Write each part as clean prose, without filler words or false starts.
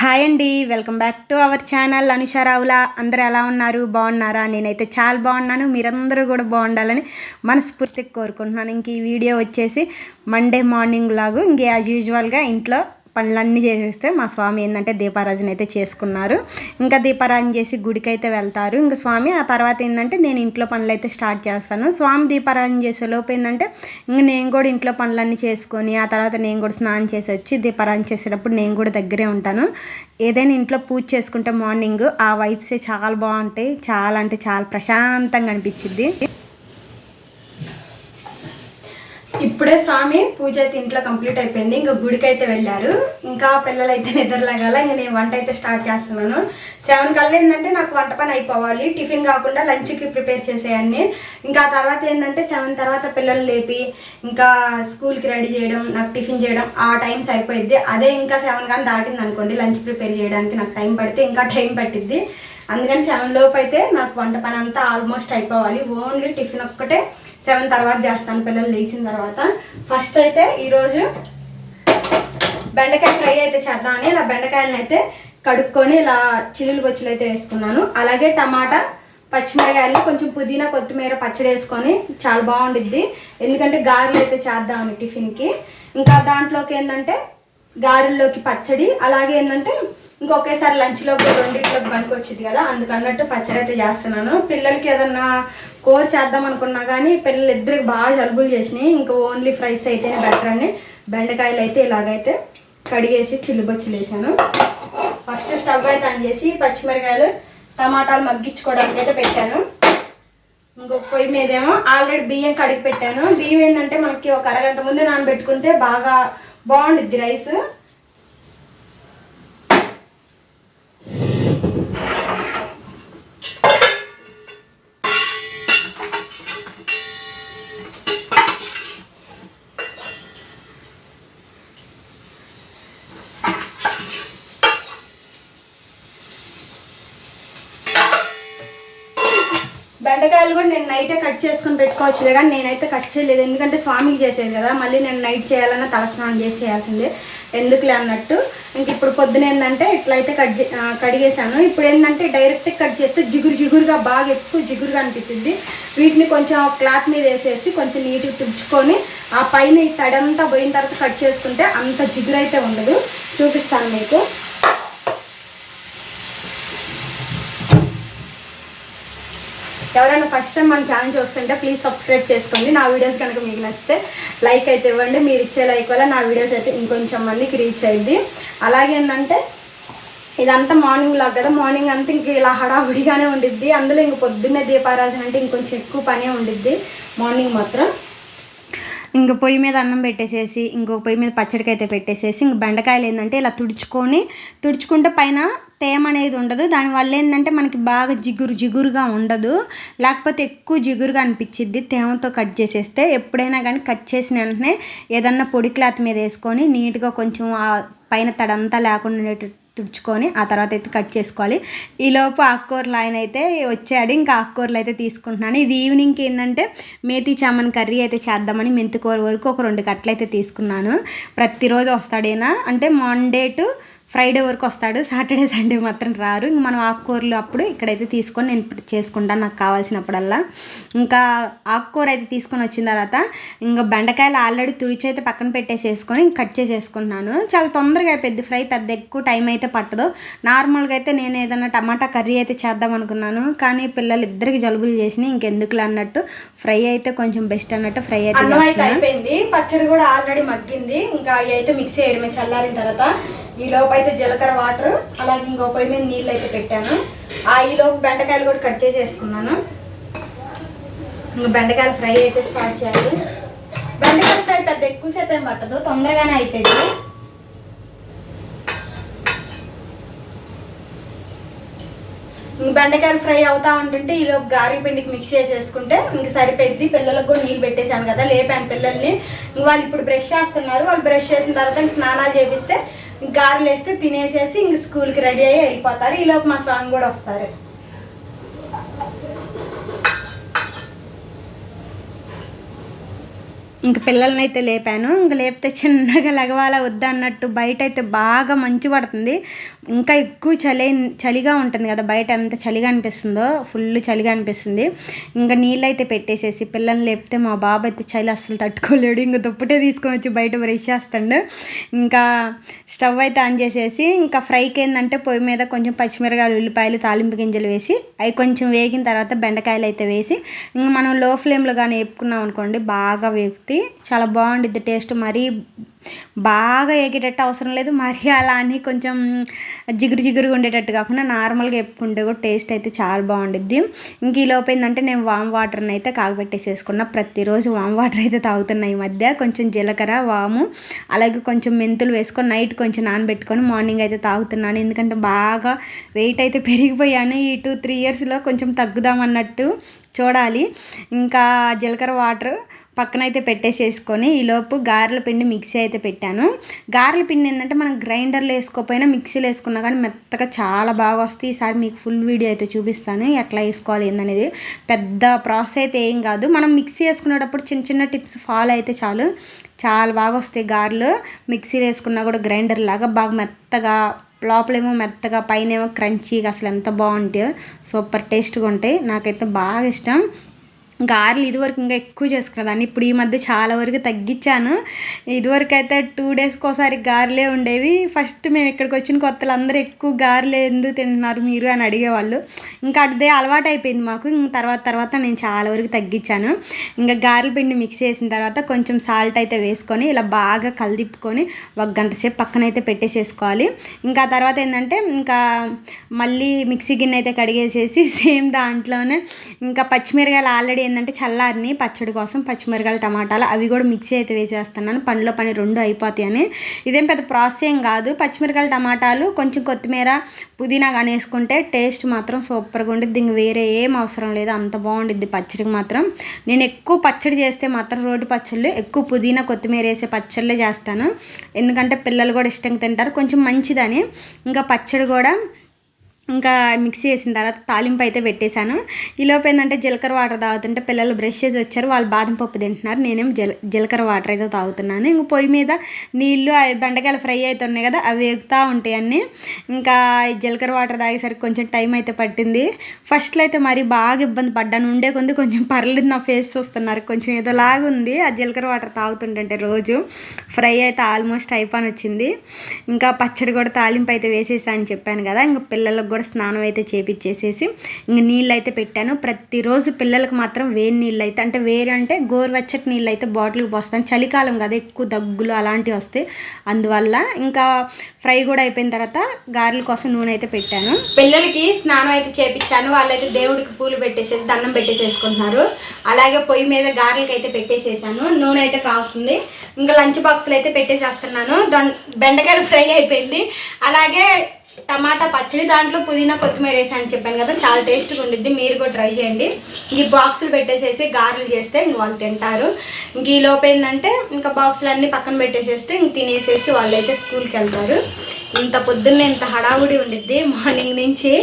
Hi అండి, welcome back to our channel Anusha Ravula. అందరూ ఎలా ఉన్నారు? బాగున్నారా? నేనైతే చాలా బాగున్నాను. మీరందరూ కూడా బాగుండాలని మనస్ఫూర్తిగా కోరుకుంటున్నాను. ఇంక ఈ వీడియో వచ్చేసి మండే మార్నింగ్ లాగు ఇంక యాజ్ యూజువల్గా ఇంట్లో పనులన్నీ చేసేస్తే మా స్వామి ఏంటంటే దీపారాజన అయితే చేసుకున్నారు. ఇంకా దీపారాజన చేసి గుడికి అయితే వెళ్తారు ఇంకా స్వామి. ఆ తర్వాత ఏంటంటే నేను ఇంట్లో పనులు అయితే స్టార్ట్ చేస్తాను. స్వామి దీపారాజన చేసే లోపు ఏంటంటే ఇంక నేను కూడా ఇంట్లో పనులన్నీ చేసుకొని ఆ తర్వాత నేను కూడా స్నానం చేసి వచ్చి దీపారాజన చేసేటప్పుడు నేను కూడా దగ్గరే ఉంటాను. ఏదైనా ఇంట్లో పూజ చేసుకుంటే మార్నింగ్ ఆ వైబ్సే చాలా బాగుంటాయి. చాలా అంటే చాలా ప్రశాంతంగా అనిపించింది. ఇప్పుడే స్వామి పూజ అయితే ఇంట్లో కంప్లీట్ అయిపోయింది. ఇంకా గుడికి అయితే వెళ్ళారు. ఇంకా పిల్లలు అయితే నిద్రలాగాల. ఇంకా నేను వంట అయితే స్టార్ట్ చేస్తున్నాను. 7 కల్లా ఏంటంటే నాకు వంట పని అయిపోవాలి. టిఫిన్ కాకుండా లంచ్కి ప్రిపేర్ చేసేయాన్ని. ఇంకా ఆ తర్వాత ఏంటంటే 7 తర్వాత పిల్లలు లేపి ఇంకా స్కూల్కి రెడీ చేయడం, నాకు టిఫిన్ చేయడం ఆ టైం సరిపోయిద్ది. అదే ఇంకా 7 కానీ దాటింది అనుకోండి, లంచ్ ప్రిపేర్ చేయడానికి నాకు టైం పడితే ఇంకా టైం పట్టిద్ది. అందుకని 7 లోపు అయితే నాకు వంట పని అంతా ఆల్మోస్ట్ అయిపోవాలి. ఓన్లీ టిఫిన్ ఒక్కటే 7 తర్వాత చేస్తాను పిల్లలు లేచిన తర్వాత. ఫస్ట్ అయితే ఈరోజు బెండకాయ ఫ్రై అయితే చేద్దామని ఇలా బెండకాయలను అయితే కడుక్కొని ఇలా చిల్లులు బొచ్చులు అయితే వేసుకున్నాను. అలాగే టమాటా, పచ్చిమిరకాయలు, కొంచెం పుదీనా, కొత్తిమీర పచ్చడి వేసుకొని చాలా బాగుండిద్ది. ఎందుకంటే గారెలు అయితే చేద్దామని టిఫిన్కి. ఇంకా దాంట్లోకి ఏంటంటే గారెల్లోకి పచ్చడి, అలాగే ఏంటంటే ఇంకొకేసారి లంచ్లోకి రెండింటిలోకి పనికి వచ్చింది కదా, అందుకన్నట్టు పచ్చడి అయితే చేస్తున్నాను. పిల్లలకి ఏదన్నా కూర చేద్దాం అనుకున్నా కానీ పిల్లలు ఇద్దరికి బాగా జలుబులు చేసినాయి. ఇంకా ఓన్లీ ఫ్రైస్ అయితేనే బెటర్ అని బెండకాయలు అయితే ఇలాగైతే కడిగేసి చిల్లుబొచ్చులు వేసాను. ఫస్ట్ స్టవ్ అయితే ఆన్ చేసి పచ్చిమిరకాయలు, టమాటాలు మగ్గించుకోవడానికి అయితే పెట్టాను. ఇంకొక పొయ్యి మీదేమో ఆల్రెడీ బియ్యం కడిగి పెట్టాను. బియ్యం ఏంటంటే మనకి ఒక అరగంట ముందే నానబెట్టుకుంటే బాగా బాగుండిద్ది రైస్. బెండకాయలు కూడా నేను నైటే కట్ చేసుకుని పెట్టుకోవచ్చులే, కానీ నేనైతే కట్ చేయలేదు. ఎందుకంటే స్వామికి చేసేది కదా, మళ్ళీ నేను నైట్ చేయాలన్నా తలస్నానం చేసి చేయాల్సిందే, ఎందుకులే అన్నట్టు. ఇంక ఇప్పుడు పొద్దున ఏంటంటే ఇట్లయితే కడిగేసాను. ఇప్పుడు ఏంటంటే డైరెక్ట్ కట్ చేస్తే జిగురుగా బాగా ఎక్కువ జిగురుగా అనిపించింది. వీటిని కొంచెం క్లాత్ మీద వేసేసి కొంచెం నీట్గా తుడుచుకొని ఆ పైన ఈ తడంతా పోయిన తర్వాత కట్ చేసుకుంటే అంత జిగురు అయితే ఉండదు. చూపిస్తాను మీకు. ఎవరైనా ఫస్ట్ టైం మన ఛానల్ చూస్తుంటే ప్లీజ్ సబ్స్క్రైబ్ చేసుకోండి. నా వీడియోస్ కనుక మీకు నచ్చితే లైక్ అయితే ఇవ్వండి. మీరు ఇచ్చే లైక్ వల్ల నా వీడియోస్ అయితే ఇంకొంచెం మందికి రీచ్ అయ్యింది. అలాగే ఏంటంటే ఇదంతా మార్నింగ్ లాగా కదా, మార్నింగ్ అంతా ఇంక ఇలా హడావుడిగానే ఉండిద్ది. అందులో ఇంక పొద్దున్నే దీపారాజన అంటే ఇంకొంచెం ఎక్కువ పనే ఉండిద్ది మార్నింగ్ మాత్రం. ఇంక పొయ్యి మీద అన్నం పెట్టేసేసి ఇంకొక పొయ్యి మీద పచ్చడికి అయితే పెట్టేసేసి ఇంక బెండకాయలు ఏంటంటే ఇలా తుడుచుకుంటే పైన తేమ అనేది ఉండదు. దానివల్ల ఏంటంటే మనకి బాగా జిగురుగా ఉండదు, లేకపోతే ఎక్కువ జిగురుగా అనిపించిద్ది తేమతో కట్ చేసేస్తే. ఎప్పుడైనా కానీ కట్ చేసిన వెంటనే ఏదన్నా పొడి క్లాత్ మీద వేసుకొని నీట్గా కొంచెం ఆ పైన తడంతా లేకుండా తుడుచుకొని ఆ తర్వాత అయితే కట్ చేసుకోవాలి. ఈలోపు ఆకుకూరలు ఆయన అయితే వచ్చాడు. ఇంకా ఆకుకూరలు అయితే తీసుకుంటున్నాను. ఇది ఈవినింగ్కి ఏంటంటే మేతి చామన్ కర్రీ అయితే చేద్దామని మెంతికూర వరకు ఒక 2 కట్టలు అయితే తీసుకున్నాను. ప్రతిరోజు వస్తాడేనా అంటే మండే టు ఫ్రైడే వరకు వస్తాడు, సాటర్డే సండే మాత్రం రారు. ఇంక మనం ఆకుకూరలు అప్పుడు ఇక్కడైతే తీసుకొని నేను చేసుకుంటాను నాకు కావాల్సినప్పుడల్లా. ఇంకా ఆకుకూర అయితే తీసుకొని వచ్చిన తర్వాత ఇంకా బెండకాయలు ఆల్రెడీ తుడిచి అయితే పక్కన పెట్టేసేసుకొని కట్ చేసేసుకుంటున్నాను. చాలా తొందరగా అయిపోద్ది ఫ్రై, పెద్ద ఎక్కువ టైం అయితే పట్టదు. నార్మల్గా అయితే నేను ఏదైనా టమాటా కర్రీ అయితే చేద్దాం అనుకున్నాను, కానీ పిల్లలు ఇద్దరికి జలుబులు చేసినాయి. ఇంకెందుకులే అన్నట్టు ఫ్రై అయితే కొంచెం బెస్ట్ అన్నట్టు ఫ్రై అయితే అయిపోయింది. పచ్చడి కూడా ఆల్రెడీ మగ్గింది. ఇంకా అవి అయితే మిక్స్ చేయడమే చల్లారిన తర్వాత. ఈ లోపు అయితే జీలకర్ర వాటర్, అలాగే ఇంకో పొయ్యి మీద నీళ్ళు అయితే పెట్టాను. ఈ లోపు బెండకాయలు కూడా కట్ చేసేసుకున్నాను. ఇంకా బెండకాయలు ఫ్రై అయితే స్టార్ట్ చేయాలి. బెండకాయలు ఫ్రై పెద్ద ఎక్కువసేపు ఏం పట్టదు, తొందరగానే అయిపోయింది. ఇంక బెండకాయలు ఫ్రై అవుతా ఉంటుంటే ఈలోపు గారి పిండికి మిక్స్ చేసేసుకుంటే ఇంక సరిపోయింది. పిల్లలకు కూడా నీళ్ళు పెట్టేశాను కదా, లేపాను పిల్లల్ని. ఇంక వాళ్ళు ఇప్పుడు బ్రష్ చేస్తున్నారు. వాళ్ళు బ్రష్ చేసిన తర్వాత ఇంక స్నానాలు చేపిస్తే గారెలు వేస్తే తినేసేసి ఇంక స్కూల్కి రెడీ అయ్యి వెళ్ళిపోతారు. ఈలోపు మా స్వామి కూడా వస్తారు. ఇంక పిల్లల్ని అయితే లేపాను. ఇంక లేపితే చిన్నగా లెగవాలా వద్దా అన్నట్టు బయట అయితే బాగా మంచు పడుతుంది. ఇంకా ఎక్కువ చలిగా ఉంటుంది కదా, బయట ఎంత చలిగా అనిపిస్తుందో, ఫుల్ చలిగా అనిపిస్తుంది. ఇంకా నీళ్ళు అయితే పెట్టేసేసి పిల్లల్ని లేపితే మా బాబు అయితే చలి అస్సలు తట్టుకోలేడు. ఇంకా దుప్పటే తీసుకొని వచ్చి బయట బ్రష్ చేస్తాడు. ఇంకా స్టవ్ అయితే ఆన్ చేసేసి ఇంకా ఫ్రైకి ఏంటంటే పొయ్యి మీద కొంచెం పచ్చిమిరకాయలు, ఉల్లిపాయలు, తాలింపు గింజలు వేసి అవి కొంచెం వేగిన తర్వాత బెండకాయలు అయితే వేసి ఇంకా మనం లో ఫ్లేమ్లో కానీ వేపుకున్నాం అనుకోండి బాగా వేగుతాయి, చాలా బాగుండిద్ది టేస్ట్. మరీ బాగా వేగేటట్టు అవసరం లేదు, మరి అలా అని కొంచెం జిగురుగా ఉండేటట్టు కాకుండా నార్మల్గా వేపుకుంటే కూడా టేస్ట్ అయితే చాలా బాగుండిద్ది. ఇంక ఈ లోపు ఏంటంటే నేను వామ్ వాటర్ని అయితే కాగబెట్టేసేసుకున్నా. ప్రతిరోజు వామ్ వాటర్ అయితే తాగుతున్నా ఈ మధ్య. కొంచెం జీలకర్ర, వాము, అలాగే కొంచెం మెంతులు వేసుకొని నైట్ కొంచెం నానబెట్టుకొని మార్నింగ్ అయితే తాగుతున్నాను. ఎందుకంటే బాగా వెయిట్ అయితే పెరిగిపోయాను. ఈ 2-3 ఇయర్స్లో కొంచెం తగ్గుదామన్నట్టు చూడాలి. ఇంకా జీలకర్ర వాటర్ పక్కనైతే పెట్టేసేసుకొని ఈలోపు గారెల పిండి మిక్సీ అయితే పెట్టాను. గారెల పిండి ఏంటంటే మనం గ్రైండర్లో వేసుకోకపోయినా మిక్సీలో వేసుకున్నా కానీ మెత్తగా చాలా బాగా వస్తాయి. ఈసారి మీకు ఫుల్ వీడియో అయితే చూపిస్తాను ఎట్లా వేసుకోవాలి ఏందనేది. పెద్ద ప్రాసెస్ అయితే ఏం కాదు, మనం మిక్సీ వేసుకునేటప్పుడు చిన్న టిప్స్ ఫాలో అయితే చాలు, చాలా బాగా వస్తాయి గారెలు. మిక్సీలో వేసుకున్నా కూడా గ్రైండర్ లాగా బాగా మెత్తగా, లోపలేమో మెత్తగా, పైన ఏమో క్రంచీగా, అసలు ఎంత బాగుంటాయో, సూపర్ టేస్ట్గా ఉంటాయి. నాకైతే బాగా ఇష్టం. గారెలు ఇదివరకు ఇంకా ఎక్కువ చేసుకునేదాన్ని, ఇప్పుడు ఈ మధ్య చాలా వరకు తగ్గించాను. ఇదివరకు అయితే 2 డేస్కి ఒకసారి గారెలే ఉండేవి. ఫస్ట్ మేము ఇక్కడికి వచ్చిన కొత్తలు అందరూ ఎక్కువ గారెలు ఎందుకు తింటున్నారు మీరు అని అడిగేవాళ్ళు. ఇంకా అదే అలవాటు అయిపోయింది మాకు. ఇంక తర్వాత నేను చాలా వరకు తగ్గించాను. ఇంకా గారెల పిండి మిక్స్ చేసిన తర్వాత కొంచెం సాల్ట్ అయితే వేసుకొని ఇలా బాగా కలిదిప్పుకొని 1 గంట సేపు పక్కనైతే పెట్టేసేసుకోవాలి. ఇంకా తర్వాత ఏంటంటే ఇంకా మళ్ళీ మిక్సీ గిన్నె అయితే కడిగేసేసి సేమ్ దాంట్లోనే ఇంకా పచ్చిమిరకాయలు ఆల్రెడీ ఏంటంటే చల్లారిని పచ్చడి కోసం పచ్చిమిరకాయలు, టమాటాలు అవి కూడా మిక్సీ అయితే వేసేస్తున్నాను. పనిలో పని 2 అయిపోతాయని. ఇదేం పెద్ద ప్రాసెస్ ఏం కాదు. పచ్చిమిరకాయలు, టమాటాలు, కొంచెం కొత్తిమీర, పుదీనా కానీ వేసుకుంటే టేస్ట్ మాత్రం సూపర్గా ఉండిద్ది. ఇంక వేరే ఏం అవసరం లేదు, అంత బాగుండిద్ది పచ్చడికి మాత్రం. నేను ఎక్కువ పచ్చడి చేస్తే మాత్రం రోటి పచ్చళ్ళు, ఎక్కువ పుదీనా, కొత్తిమీర వేసే పచ్చళ్ళే చేస్తాను. ఎందుకంటే పిల్లలు కూడా ఇష్టంగా తింటారు, కొంచెం మంచిదని. ఇంకా పచ్చడి కూడా ఇంకా మిక్సీ చేసిన తర్వాత తాలింపు అయితే పెట్టేశాను. ఈలోపు ఏంటంటే జీలకర్ర వాటర్ తాగుతుంటే పిల్లలు బ్రష్ చేసి వచ్చారు, వాళ్ళు బాదం పప్పు తింటున్నారు, నేనేం జీలకర్ర వాటర్ అయితే తాగుతున్నాను. ఇంక పొయ్యి మీద నీళ్ళు, అవి బెండకాయలు ఫ్రై అవుతున్నాయి కదా, అవి వేగుతూ ఉంటాయి అన్నీ. ఇంకా జీలకర్ర వాటర్ తాగేసరికి కొంచెం టైం అయితే పట్టింది. ఫస్ట్లో అయితే మరి బాగా ఇబ్బంది పడ్డాను. ఉండే కొంది కొంచెం పర్లేదు, నా ఫేస్ చూస్తున్నారు కొంచెం ఏదోలాగా ఉంది ఆ జీలకర్ర వాటర్ తాగుతుంటే. రోజు ఫ్రై అయితే ఆల్మోస్ట్ అయిపోయి వచ్చింది. ఇంకా పచ్చడి కూడా తాలింపు అయితే వేసేసా అని చెప్పాను కదా. ఇంకా పిల్లలకు కూడా స్నానం అయితే చేపించేసేసి ఇంక నీళ్ళు అయితే పెట్టాను. ప్రతిరోజు పిల్లలకు మాత్రం వేడి నీళ్ళు అయితే, అంటే వేరే అంటే గోరువెచ్చటి నీళ్ళు అయితే బాటిల్కి పోస్తాను. చలికాలం కదా, ఎక్కువ దగ్గులు అలాంటివి వస్తాయి, అందువల్ల. ఇంకా ఫ్రై కూడా అయిపోయిన తర్వాత గారెల కోసం నూనె అయితే పెట్టాను. పిల్లలకి స్నానం అయితే చేపించాను. వాళ్ళైతే దేవుడికి పూలు పెట్టేసేసి దండం పెట్టేసేసుకుంటున్నారు. అలాగే పొయ్యి మీద గారెలకి అయితే పెట్టేసేసాను. నూనె అయితే కాగుతుంది. ఇంకా లంచ్ బాక్సులు అయితే పెట్టేసేస్తున్నాను. బెండకాయలు ఫ్రై అయిపోయింది. అలాగే టమాటా పచ్చడి, దాంట్లో పుదీనా, కొత్తిమీర వేసి అని చెప్పాను కదా, చాలా టేస్ట్గా ఉండిద్ది. మీరు కూడా ట్రై చేయండి. ఈ బాక్సులు పెట్టేసేసి గారెలు చేస్తే ఇంక వాళ్ళు తింటారు. ఇంక ఈ లోపు ఏంటంటే ఇంకా బాక్సులు అన్నీ పక్కన పెట్టేసేస్తే ఇంక తినేసేసి వాళ్ళు అయితే స్కూల్కి వెళ్తారు. ఇంత పొద్దున్నే ఇంత హడావుడి ఉండిద్ది మార్నింగ్ నుంచి.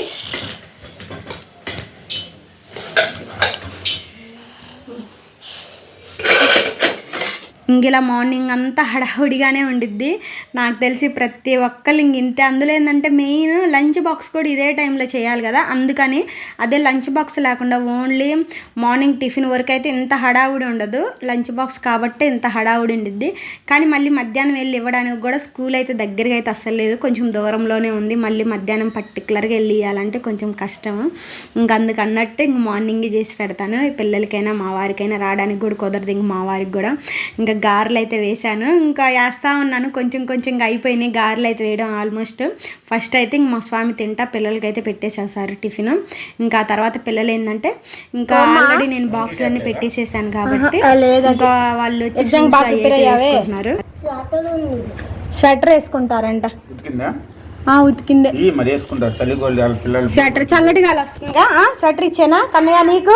ఇంక ఇలా మార్నింగ్ అంతా హడావుడిగానే ఉండిద్ది. నాకు తెలిసి ప్రతి ఒక్కళ్ళు ఇంక ఇంతే. అందులో ఏంటంటే మెయిన్ లంచ్ బాక్స్ కూడా ఇదే టైంలో చేయాలి కదా, అందుకని అదే లంచ్ బాక్స్ లేకుండా ఓన్లీ మార్నింగ్ టిఫిన్ వరకు అయితే ఇంత హడావుడి ఉండదు. లంచ్ బాక్స్ కాబట్టి ఇంత హడావుడి ఉండిద్ది. కానీ మళ్ళీ మధ్యాహ్నం వెళ్ళి ఇవ్వడానికి కూడా స్కూల్ అయితే దగ్గరగా అయితే అస్సలు లేదు, కొంచెం దూరంలోనే ఉంది. మళ్ళీ మధ్యాహ్నం పర్టికులర్గా వెళ్ళి ఇవ్వాలంటే కొంచెం కష్టము. ఇంక అందుకన్నట్టు ఇంక మార్నింగ్ చేసి పెడతాను. పిల్లలకైనా మా వారికైనా రావడానికి కూడా కుదరదు, ఇంక మా వారికి కూడా. ఇంకా గారెలు అయితే వేసాను, ఇంకా వేస్తూ ఉన్నాను. కొంచెం అయిపోయినాయి గారెలు అయితే వేయడం ఆల్మోస్ట్. ఫస్ట్ అయితే ఇంక మా స్వామి తింటా, పిల్లలకైతే పెట్టేసేసారు టిఫిన్. ఇంకా ఆ తర్వాత పిల్లలు ఏంటంటే ఇంకా ఆల్రెడీ నేను బాక్సులన్నీ పెట్టేసేసాను కాబట్టి ఇంకా వాళ్ళు వేసుకుంటున్నారు. స్వెటర్ వేసుకుంటారంట, ఉతికిందే స్వెటర్. చల్లటి గాలి వస్తుందా? స్వెటర్ ఇచ్చానా కన్నయ్య నీకు?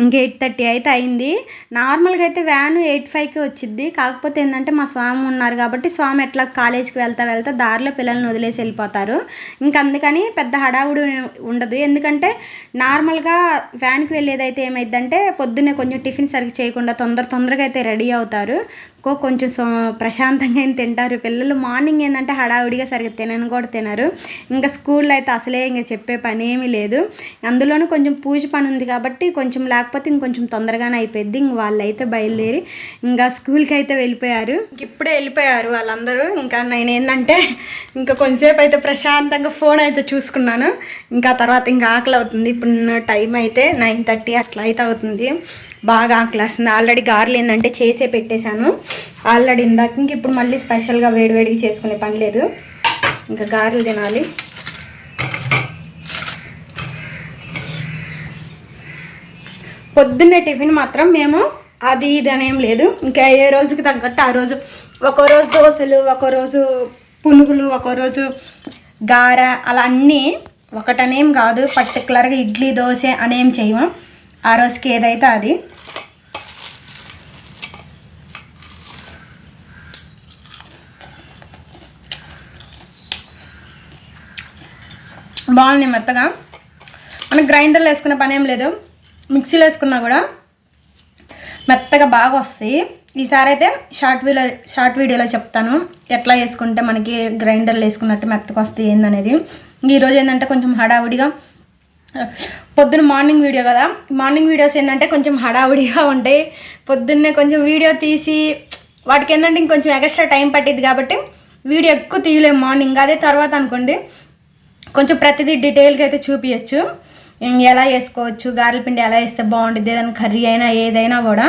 ఇంక 8:30 అయితే అయింది. నార్మల్గా అయితే వ్యాను 8:05కి వచ్చిద్ది. కాకపోతే ఏంటంటే మా స్వామి ఉన్నారు కాబట్టి స్వామి ఎట్లా కాలేజీకి వెళ్తా దారిలో పిల్లల్ని వదిలేసి వెళ్ళిపోతారు. ఇంక అందుకని పెద్ద హడావుడి ఉండదు. ఎందుకంటే నార్మల్గా వ్యాన్కి వెళ్ళేదైతే ఏమైందంటే పొద్దున్నే కొంచెం టిఫిన్ సరిగ్గా చేయకుండా తొందరగా అయితే రెడీ అవుతారు. కొంచెం ప్రశాంతంగా ఏం తింటారు పిల్లలు. మార్నింగ్ ఏంటంటే హడావుడిగా సరిగ్గా తినను కూడా తినరు. ఇంకా స్కూల్లో అయితే అసలే ఇంక చెప్పే పని ఏమీ లేదు. అందులోనూ కొంచెం పూజ పని ఉంది కాబట్టి కొంచెం లేకపోతే ఇంకొంచెం తొందరగానే అయిపోయింది. ఇంక వాళ్ళు అయితే బయలుదేరి ఇంకా స్కూల్కి అయితే వెళ్ళిపోయారు. ఇప్పుడే వెళ్ళిపోయారు వాళ్ళందరూ. ఇంకా నేను ఏంటంటే ఇంకా కొంచెంసేపు అయితే ప్రశాంతంగా ఫోన్ అయితే చూసుకున్నాను. ఇంకా తర్వాత ఇంకా ఆకలి అవుతుంది. ఇప్పుడు టైం అయితే 9:30 అట్లా అయితే అవుతుంది. బాగా ఆకలి వస్తుంది. ఆల్రెడీ గారెలు ఏంటంటే చేసే పెట్టేశాను ఆల్రెడీ ఇందాక. ఇంక ఇప్పుడు మళ్ళీ స్పెషల్గా వేడివేడిగా చేసుకునే పని లేదు. ఇంకా గారెలు తినాలి. పొద్దున్నే టిఫిన్ మాత్రం మేము అది ఇది అనేం లేదు. ఇంకా ఏ రోజుకి తగ్గట్టు ఆ రోజు, ఒక్కో రోజు దోశలు, ఒక్కో రోజు పునుగులు, ఒక్కో రోజు గార, అలా అన్నీ ఒకటనేం కాదు. పర్టికులర్గా ఇడ్లీ దోశ అనేం చేయము. ఆ రోజుకి ఏదైతే అది. బాగుంది మెత్తగా. మనకు గ్రైండర్లో వేసుకునే పని ఏం లేదు. మిక్సీలో వేసుకున్నా కూడా మెత్తగా బాగా వస్తాయి. ఈసారి అయితే షార్ట్ వీడియోలో చెప్తాను ఎట్లా వేసుకుంటే మనకి గ్రైండర్లో వేసుకున్నట్టు మెత్తగా వస్తాయి ఏందనేది. ఈరోజు ఏంటంటే కొంచెం హడావుడిగా, పొద్దున్న మార్నింగ్ వీడియో కదా, మార్నింగ్ వీడియోస్ ఏంటంటే కొంచెం హడావుడిగా ఉంటాయి. పొద్దున్నే కొంచెం వీడియో తీసి వాటికి ఏంటంటే ఇంకొంచెం ఎక్స్ట్రా టైం పట్టిద్ది కాబట్టి వీడియో ఎక్కువ తీయలేము మార్నింగ్. అదే తర్వాత అనుకోండి కొంచెం ప్రతిదీ డీటెయిల్గా అయితే చూపించచ్చు. ఎలా వేసుకోవచ్చు, గారెల పిండి ఎలా వేస్తే బాగుంటుంది, ఏదైనా కర్రీ అయినా ఏదైనా కూడా.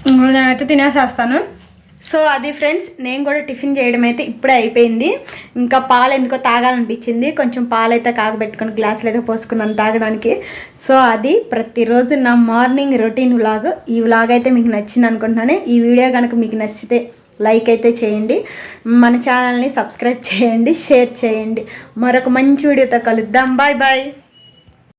నేనైతే తినేసేస్తాను. సో అది ఫ్రెండ్స్, నేను కూడా టిఫిన్ చేయడం అయితే ఇప్పుడే అయిపోయింది. ఇంకా పాలు ఎందుకో తాగాలనిపించింది. కొంచెం పాలు అయితే కాగబెట్టుకొని గ్లాసులు అయితే పోసుకున్నాను తాగడానికి. సో అది ప్రతిరోజు నా మార్నింగ్ రొటీన్ వ్లాగ్. ఈ వ్లాగ్ అయితే మీకు నచ్చింది అనుకుంటున్నాను. ఈ వీడియో కనుక మీకు నచ్చితే లైక్ అయితే చేయండి, మన ఛానల్ని సబ్స్క్రైబ్ చేయండి, షేర్ చేయండి. మరొక మంచి వీడియోతో కలుద్దాం. Bye bye.